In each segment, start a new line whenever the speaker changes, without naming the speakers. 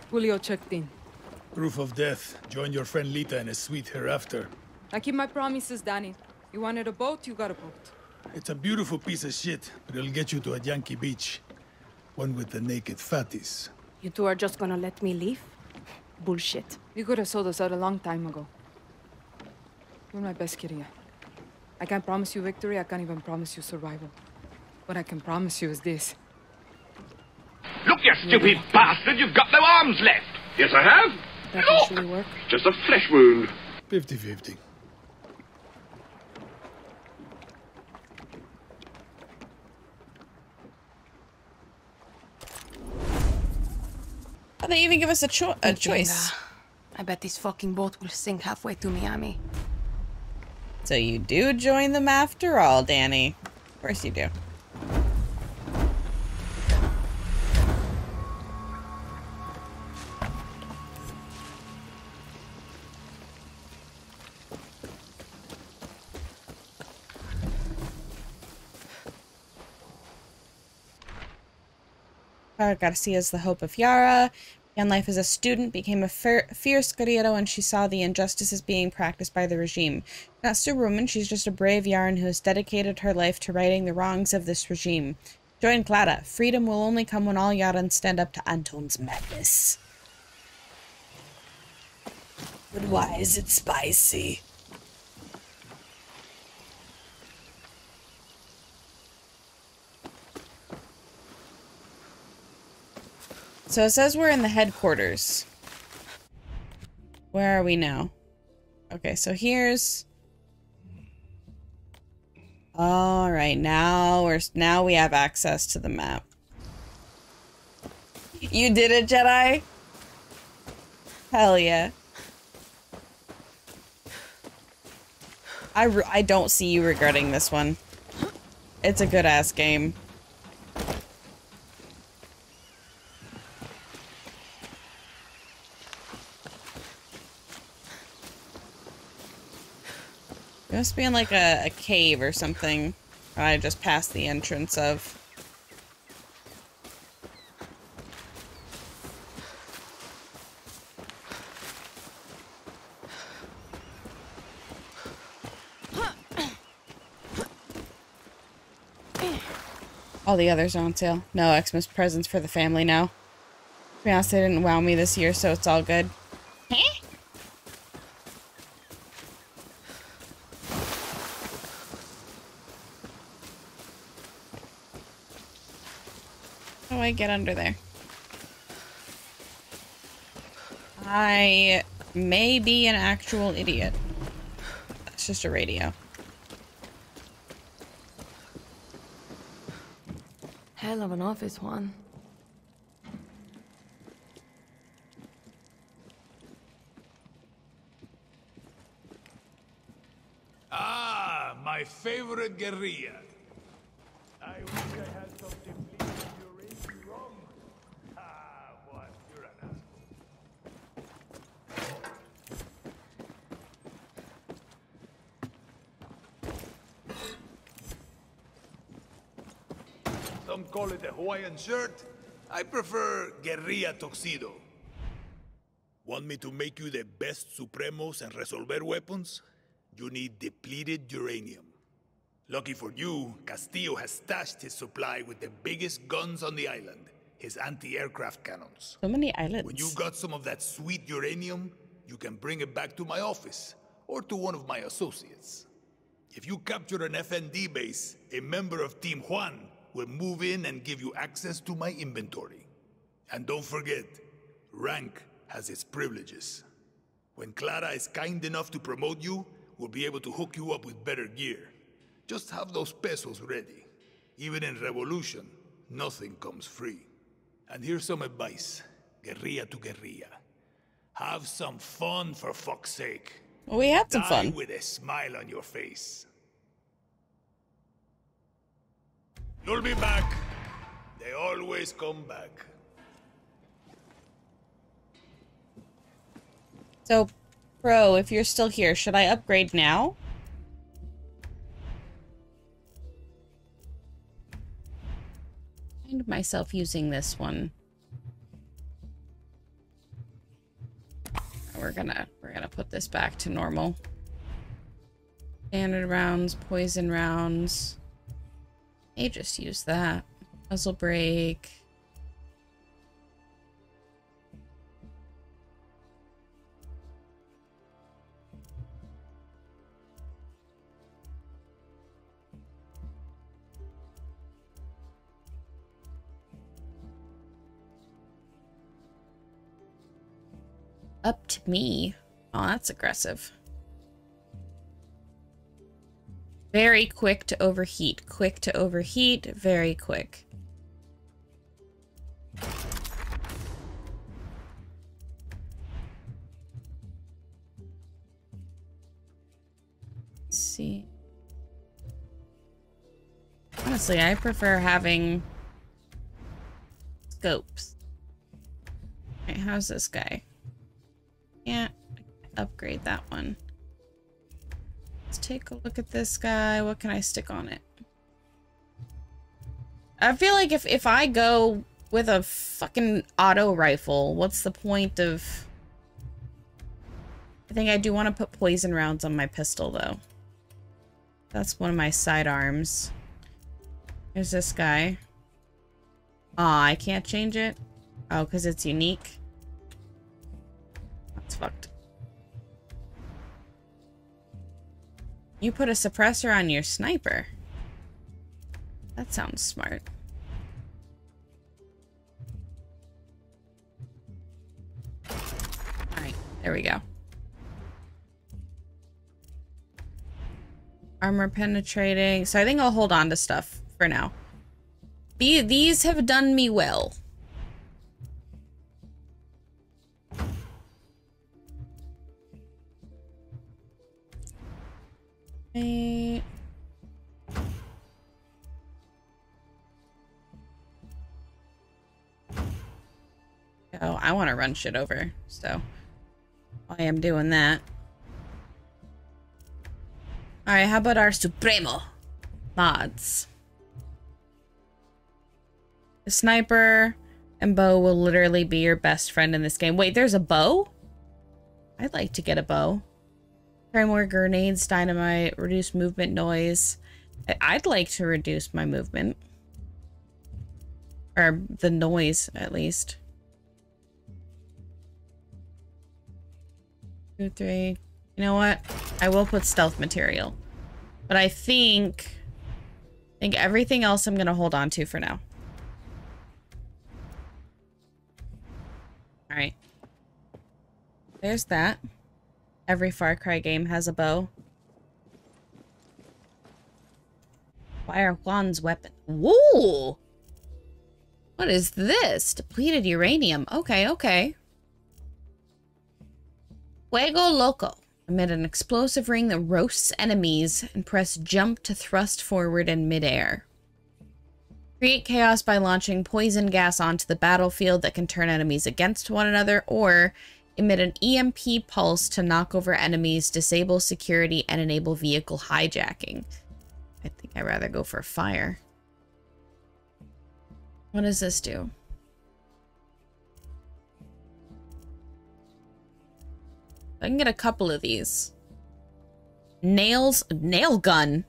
Julio checked in.
Proof of death. Join your friend Lita in a suite hereafter.
I keep my promises, Dani. You wanted a boat, you got a boat.
It's a beautiful piece of shit, but it'll get you to a Yankee beach. One with the naked fatties.
You two are just gonna let me leave? Bullshit.
You could have sold us out a long time ago. You're my best, Guerrilla. I can't promise you victory, I can't even promise you survival. What I can promise you is this.
Look, you stupid bastard, you've got no arms left! Yes, I have.
That
Look!
actually work?
Just a flesh wound.
50-50.
Oh, they even give us a choice.
I bet this fucking boat will sink halfway to Miami.
So you do join them after all, Dani. Of course you do. Garcia is the hope of Yara. Began life as a student, became a fierce guerrero when she saw the injustices being practiced by the regime. She's not superwoman, she's just a brave Yaran who has dedicated her life to righting the wrongs of this regime. Join Clara. Freedom will only come when all Yarans stand up to Anton's madness. But why is it spicy? So it says we're in the headquarters. Where are we now? Okay, so here's... Alright, now we have access to the map. You did it, Jedi? Hell yeah. I don't see you regretting this one. It's a good-ass game. It must be in like a cave or something. I just passed the entrance of. All the others are on sale. No Xmas presents for the family now. To be honest, they didn't wow me this year, so it's all good. How do I get under there? I may be an actual idiot. That's just a radio.
Hell of an office, Juan.
Ah, my favorite guerrilla. I wish I had something pleasing your race wrong. Ah, what? You're an asshole. Some call it a Hawaiian shirt. I prefer guerrilla tuxedo. Want me to make you the best Supremos and Resolver weapons? You need depleted uranium. Lucky for you, Castillo has stashed his supply with the biggest guns on the island, his anti-aircraft cannons.
So many islands.
When you got some of that sweet uranium, you can bring it back to my office, or to one of my associates. If you capture an FND base, a member of Team Juan will move in and give you access to my inventory. And don't forget, rank has its privileges. When Clara is kind enough to promote you, we'll be able to hook you up with better gear. Just have those pesos ready. Even in revolution, nothing comes free. And here's some advice, guerrilla to guerrilla. Have some fun, for fuck's sake.
Well, we had some
Die
fun.
with a smile on your face. You'll be back. They always come back.
So, bro, if you're still here, should I upgrade now? I find myself using this one. gonna put this back to normal. Standard rounds, poison rounds. May just use that. Muzzle break. Up to me. Oh, that's aggressive. Very quick to overheat. Quick to overheat. Very quick. Let's see. Honestly, I prefer having scopes. Alright, how's this guy? Can't upgrade that one. Let's take a look at this guy. What can I stick on it? I feel like if I go with a fucking auto rifle, what's the point of... I think I do want to put poison rounds on my pistol, though. That's one of my sidearms. Here's this guy. Aw, I can't change it? Oh, because it's unique. That's fucked. You put a suppressor on your sniper. That sounds smart. Alright, there we go. Armor penetrating. So I think I'll hold on to stuff for now. These have done me well. Oh, I want to run shit over, so I am doing that. Alright, how about our Supremo mods? The sniper and bow will literally be your best friend in this game. Wait, there's a bow? I'd like to get a bow. Try more grenades, dynamite, reduce movement noise. I'd like to reduce my movement. Or the noise, at least. 2, 3. You know what? I will put stealth material. But I think everything else I'm going to hold on to for now. Alright. There's that. Every Far Cry game has a bow. Fire Juan's weapon. Woo! What is this? Depleted uranium. Okay, okay. Fuego Loco. Emit an explosive ring that roasts enemies and press jump to thrust forward in midair. Create chaos by launching poison gas onto the battlefield that can turn enemies against one another, or emit an EMP pulse to knock over enemies, disable security, and enable vehicle hijacking. I think I'd rather go for fire. What does this do? I can get a couple of these. Nail gun.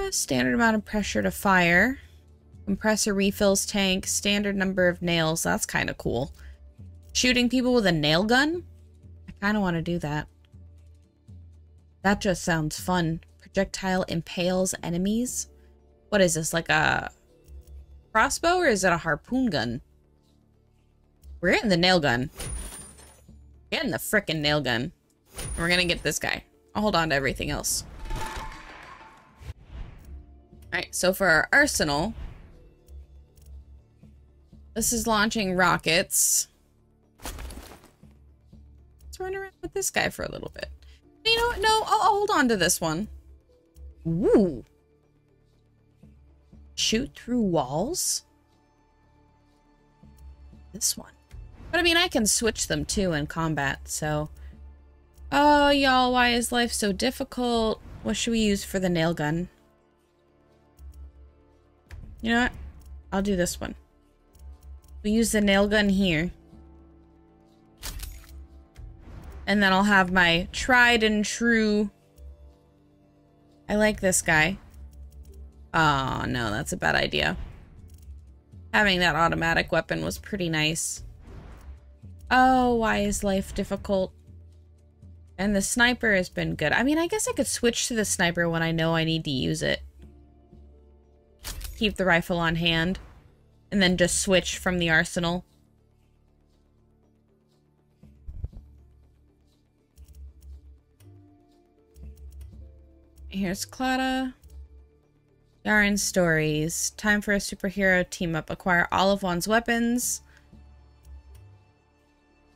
Standard amount of pressure to fire. Compressor refills tank. Standard number of nails. That's kind of cool. Shooting people with a nail gun? I kind of want to do that. That just sounds fun. Projectile impales enemies. What is this, like a crossbow, or is it a harpoon gun? We're getting the nail gun. Getting the frickin' nail gun. We're gonna get this guy. I'll hold on to everything else. Alright, so for our arsenal, this is launching rockets. Let's run around with this guy for a little bit. You know what? No, I'll hold on to this one. Ooh. Shoot through walls? This one. But I mean, I can switch them too in combat, so... Oh, y'all, why is life so difficult? What should we use for the nail gun? You know what? I'll do this one. We use the nail gun here. And then I'll have my tried and true... I like this guy. Oh, no, that's a bad idea. Having that automatic weapon was pretty nice. Oh, why is life difficult? And the sniper has been good. I mean, I guess I could switch to the sniper when I know I need to use it. Keep the rifle on hand. And then just switch from the arsenal. Here's Clara. Yaran stories. Time for a superhero team up. Acquire all of one's weapons.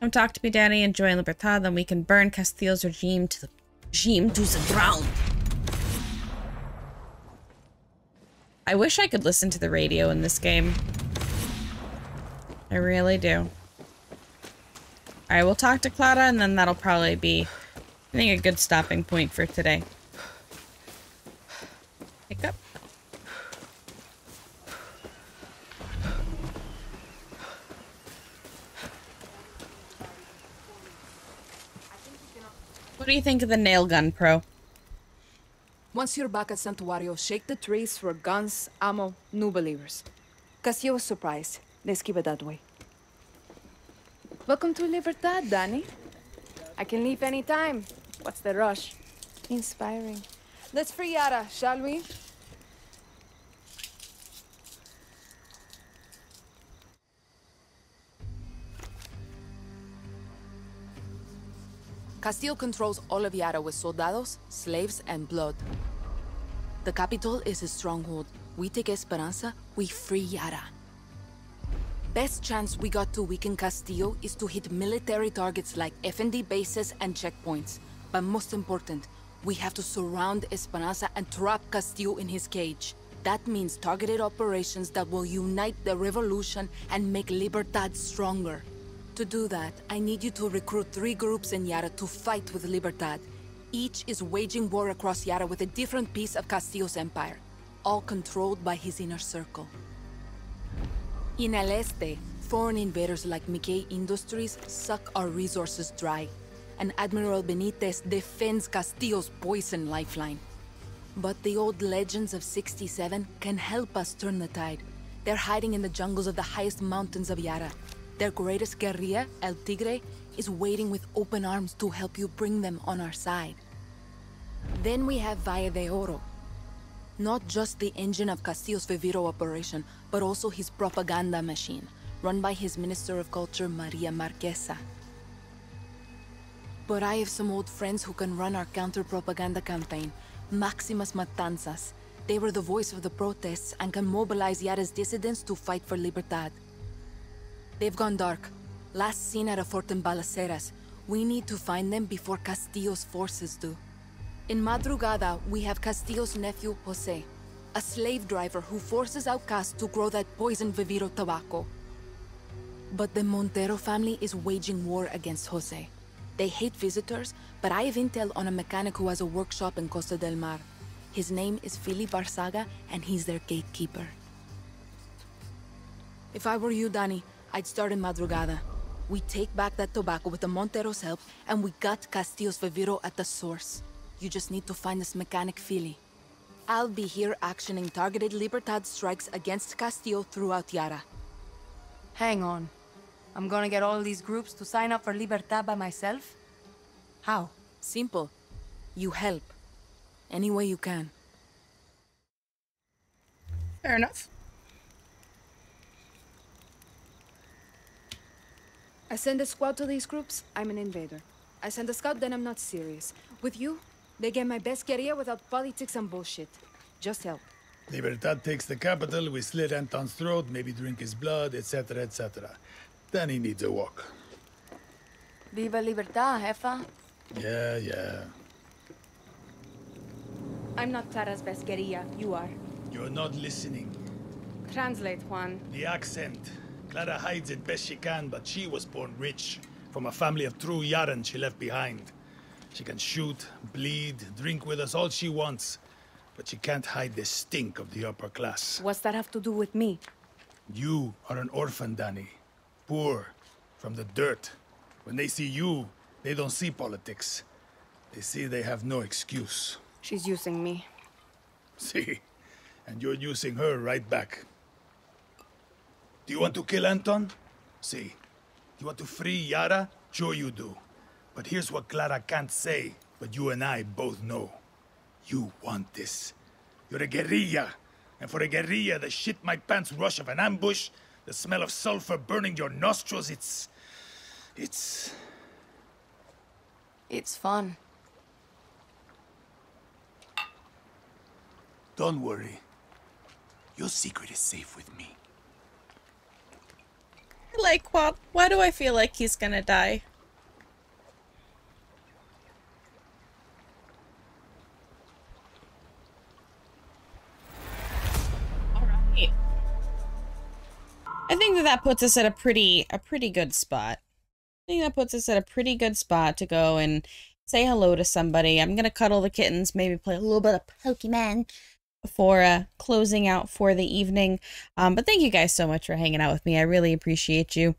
Come talk to me, Dani, and join Libertad, then we can burn Castillo's regime to the ground. I wish I could listen to the radio in this game. I really do. Alright, we'll talk to Clara, and then that'll probably be, I think, a good stopping point for today. Hiccup. What do you think of the nail gun, Pro?
Once you're back at Santuario, shake the trees for guns, ammo, new believers. Castillo was surprised. Let's keep it that way. Welcome to Libertad, Dani. I can leave any time. What's the rush? Inspiring. Let's free Yara, shall we?
Castillo controls all of Yara with soldados, slaves, and blood. The capital is his stronghold. We take Esperanza, we free Yara. Best chance we got to weaken Castillo is to hit military targets like FND bases and checkpoints. But most important, we have to surround Esperanza and trap Castillo in his cage. That means targeted operations that will unite the revolution and make Libertad stronger. To do that, I need you to recruit 3 groups in Yara to fight with Libertad. Each is waging war across Yara with a different piece of Castillo's empire, all controlled by his inner circle. In El Este, foreign invaders like Mickey Industries suck our resources dry, and Admiral Benitez defends Castillo's poison lifeline. But the old legends of 67 can help us turn the tide. They're hiding in the jungles of the highest mountains of Yara. Their greatest guerrilla, El Tigre, is waiting with open arms to help you bring them on our side. Then we have Valle de Oro. Not just the engine of Castillo's Viviro operation, but also his propaganda machine, run by his Minister of Culture, Maria Marquesa. But I have some old friends who can run our counter-propaganda campaign, Maximas Matanzas. They were the voice of the protests and can mobilize Yara's dissidents to fight for Libertad. They've gone dark. Last seen at a fort in Balaceras. We need to find them before Castillo's forces do. In Madrugada, we have Castillo's nephew, Jose, a slave driver who forces outcasts to grow that poison Viviro tobacco. But the Montero family is waging war against Jose. They hate visitors, but I have intel on a mechanic who has a workshop in Costa del Mar. His name is Philip Barzaga, and he's their gatekeeper. If I were you, Dani, I'd start in Madrugada. We take back that tobacco with the Montero's help, and we got Castillo's Viviro at the source. You just need to find this mechanic Philly. I'll be here actioning targeted Libertad strikes against Castillo throughout Yara.
Hang on. I'm gonna get all these groups to sign up for Libertad by myself? How?
Simple. You help. Any way you can.
Fair enough.
I send a squad to these groups, I'm an invader. I send a scout, then I'm not serious. With you, they get my best guerrilla without politics and bullshit. Just help.
Libertad takes the capital, we slit Anton's throat, maybe drink his blood, etc., etc. Then he needs a walk.
Viva Libertad, jefa.
Yeah.
I'm not Clara's best guerrilla, you are.
You're not listening.
Translate, Juan.
The accent. Clara hides it best she can, but she was born rich. From a family of true Yarans she left behind. She can shoot, bleed, drink with us all she wants. But she can't hide the stink of the upper class.
What's that have to do with me?
You are an orphan, Dani. Poor, from the dirt. When they see you, They don't see politics. They see they have no excuse.
She's using me.
See? And you're using her right back. Do you want to kill Anton? See. Do you want to free Yara? Sure you do. But here's what Clara can't say, but you and I both know. You want this. You're a guerrilla. And for a guerrilla, the shit-my-pants rush of an ambush, the smell of sulfur burning your nostrils, it's
fun.
Don't worry. Your secret is safe with me.
Like, why do I feel like he's gonna die? Alright. I think that puts us at a pretty good spot. I think that puts us at a pretty good spot to go and say hello to somebody. I'm gonna cuddle the kittens, maybe play a little bit of Pokemon before closing out for the evening. But thank you guys so much for hanging out with me. I really appreciate you.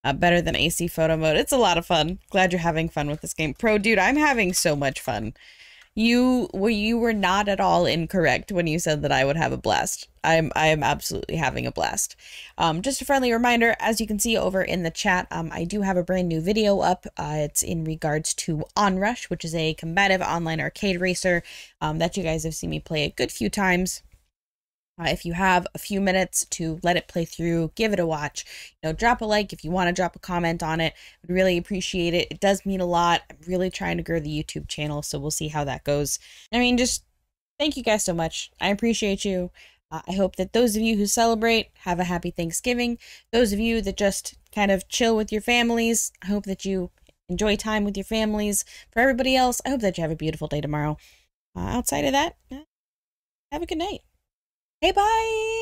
Better than AC photo mode. It's a lot of fun. Glad you're having fun with this game. Pro dude, I'm having so much fun. You were not at all incorrect when you said that I would have a blast. I am absolutely having a blast. Just a friendly reminder, as you can see over in the chat, I do have a brand new video up. It's in regards to Onrush, which is a combative online arcade racer that you guys have seen me play a good few times. If you have a few minutes to let it play through, give it a watch. You know, drop a like if you want to drop a comment on it. I'd really appreciate it. It does mean a lot. I'm really trying to grow the YouTube channel, so we'll see how that goes. I mean, just thank you guys so much. I appreciate you. I hope that those of you who celebrate have a happy Thanksgiving. Those of you that just kind of chill with your families, I hope that you enjoy time with your families. For everybody else, I hope that you have a beautiful day tomorrow. Outside of that, have a good night. Hey, bye!